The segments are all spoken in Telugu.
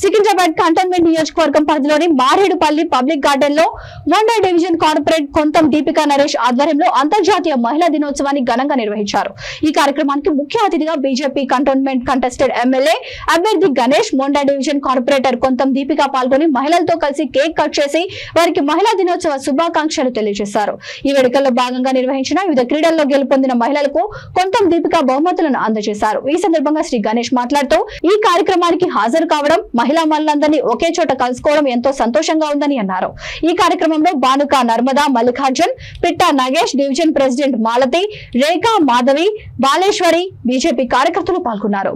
సికింద్రాబాద్ కంటోన్మెంట్ నియోజకవర్గం పరిధిలోని మారేడుపల్లి పబ్లిక్ గార్డెన్ లో మోండా డివిజన్ కార్పొరేట్ కొంతం దీపికా నరేష్ ఆధ్వర్యంలో అంతర్జాతీయ మహిళా దినోత్సవాన్ని ఘనంగా నిర్వహించారు. ఈ కార్యక్రమానికి ముఖ్య అతిథిగా బీజేపీ కంటోన్మెంట్ కంటెస్టెడ్ ఎమ్మెల్యే అభ్యర్థి గణేష్, మోండా డివిజన్ కార్పొరేటర్ కొంతం దీపికా పాల్గొని మహిళలతో కలిసి కేక్ కట్ చేసి వారికి మహిళా దినోత్సవ శుభాకాంక్షలు తెలియజేశారు. ఈ వేడుకల్లో భాగంగా నిర్వహించిన వివిధ క్రీడల్లో గెలుపొందిన మహిళలకు కొంతం దీపికా బహుమతులను అందజేశారు. ఈ సందర్భంగా శ్రీ గణేష్ మాట్లాడుతూ ఈ కార్యక్రమానికి హాజరు కావడం, మహిళా మహిళలందరినీ ఒకే చోట కలుసుకోవడం ఎంతో సంతోషంగా ఉందని అన్నారు. ఈ కార్యక్రమంలో బానుక నర్మదా, మల్లికార్జున్, పిట్టా నాగేష్, డివిజన్ ప్రెసిడెంట్ మాలతి, రేఖా, మాధవి, బాలేశ్వరి, బీజేపీ కార్యకర్తలు పాల్గొన్నారు.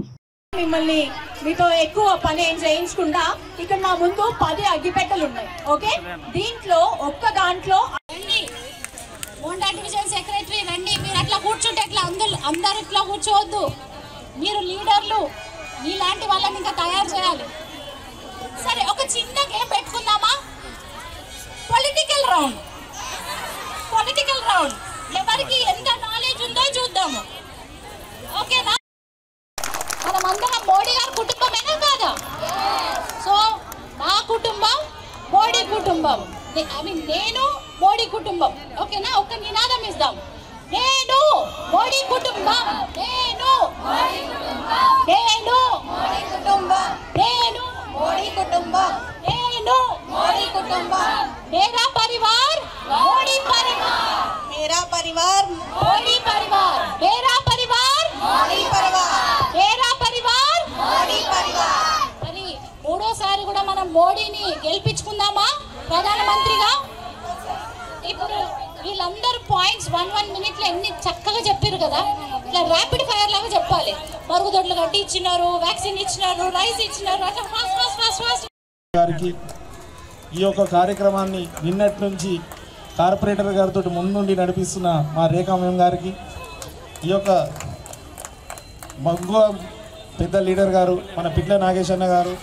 మిమ్మల్ని మీతో ఎక్కువ పని ఏం చేయించకుండా ఇక్కడ నా ముందు 10 అగ్గిపెట్టెలు ఉన్నాయి. ఓకే, దీంట్లో ఒక్క దాంట్లో మోండా డివిజన్ సెక్రటరీ రండి. మీరు అట్లా కూర్చుంటే ఎట్లా? అందరు ఇట్లా కూర్చోవద్దు. మీరు లీడర్లు, మీలాంటి వాళ్ళని ఇంకా తయారు చేయాలి. సరే, ఒక చిన్న గేమ్ పెట్టుకుందామా? Political round. ఎవరికి ఎంత నాలెడ్జ్ ఉందో చూద్దాము. ఓకేనా? మనమందరం మోడీ గారి కుటుంబమేనా కాదా? సో నా కుటుంబం మోడీ కుటుంబం, నేను మోడీ కుటుంబం. ఓకేనా? ఒక నినాదం ఇద్దాం. నేను మోడీ కుటుంబం, నేను మోడీ కుటుంబం, నేను మోడీ కుటుంబం, నేను మోడీ కుటుంబం, నేను మోడీ కుటుంబం. मेरा परिवार मोदी परिवार, मेरा परिवार मोदी परिवार, मेरा परिवार मोदी परिवार, मेरा परिवार मोदी परिवार. మరి మూడోసారి కూడా మనం మోడీని గెలిపించుకుందామా ప్రధానమంత్రిగా? ఇప్పుడు వీళ్ళందరూ పాయింట్స్ 1 మినిట్ లో ఎన్ని చక్కగా చెప్పారు కదా. ఇట్లా ర్యాపిడ్ ఫైర్ లాగా చెప్పాలి. మరుగుదొడ్లు కట్టి ఇచ్చినారు, వ్యాక్సిన్ ఇచ్చినారు, రైస్ ఇచ్చినారు, అట్లా ఫాస్ట్. ఈ యొక్క కార్యక్రమాన్ని నిన్నటి నుంచి కార్పొరేటర్ గారితో ముందుండి నడిపిస్తున్న మా రేఖా మేం గారికి, ఈ యొక్క మగ్గు పెద్ద లీడర్ గారు మన పిట్ల నాగేశన్న గారు,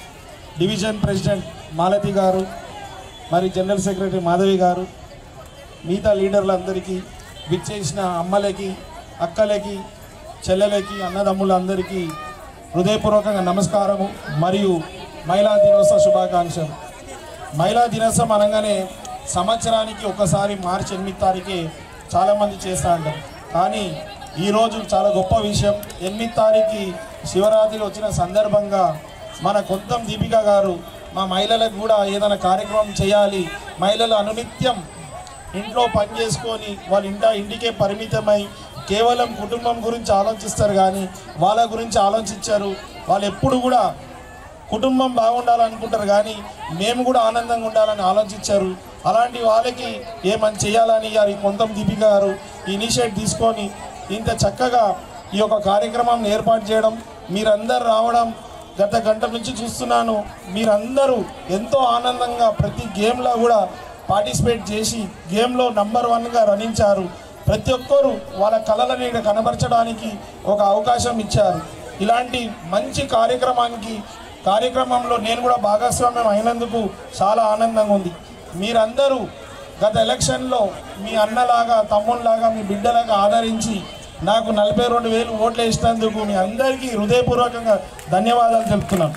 డివిజన్ ప్రెసిడెంట్ మాలతి గారు, మరి జనరల్ సెక్రటరీ మాధవి గారు, మిగతా లీడర్లందరికీ, విచ్చేసిన అమ్మలకి, అక్కలకి, చెల్లెలకి, అన్నదమ్ములందరికీ హృదయపూర్వకంగా నమస్కారము మరియు మహిళా దినోత్సవ శుభాకాంక్షలు. మహిళా దినోత్సవం అనగానే సంవత్సరానికి ఒకసారి మార్చి 8 తారీఖే చాలామంది చేస్తూ ఉంటారు. కానీ ఈరోజు చాలా గొప్ప విషయం. 8 తారీఖు శివరాత్రి వచ్చిన సందర్భంగా మన కొంతం దీపిక గారు మా మహిళలకు కూడా ఏదైనా కార్యక్రమం చేయాలి, మహిళలు అనునిత్యం ఇంట్లో పని చేసుకొని వాళ్ళ ఇంటికే పరిమితమై కేవలం కుటుంబం గురించి ఆలోచిస్తారు కానీ వాళ్ళ గురించి ఆలోచించారు. వాళ్ళు ఎప్పుడు కూడా కుటుంబం బాగుండాలనుకుంటారు కానీ మేము కూడా ఆనందంగా ఉండాలని ఆలోచించారు. అలాంటి వాళ్ళకి ఏమని చేయాలని గారు కొంతం దీపిక గారు ఇనిషియేట్ తీసుకొని ఇంత చక్కగా ఈ యొక్క కార్యక్రమం ఏర్పాటు చేయడం, మీరందరూ రావడం, గత గంట నుంచి చూస్తున్నాను. మీరందరూ ఎంతో ఆనందంగా ప్రతి గేమ్లో కూడా పార్టిసిపేట్ చేసి గేమ్లో నంబర్ 1గా రాణించారు. ప్రతి ఒక్కరూ వాళ్ళ కళలని కనబరచడానికి ఒక అవకాశం ఇచ్చారు. ఇలాంటి మంచి కార్యక్రమంలో నేను కూడా భాగస్వామ్యం అయినందుకు చాలా ఆనందంగా ఉంది. మీరందరూ గత ఎలక్షన్లో మీ అన్నలాగా, తమ్ముళ్ళలాగా, మీ బిడ్డలాగా ఆదరించి నాకు 42,000 ఓట్లు వేసినందుకు మీ అందరికీ హృదయపూర్వకంగా ధన్యవాదాలు తెలుపుతున్నాను.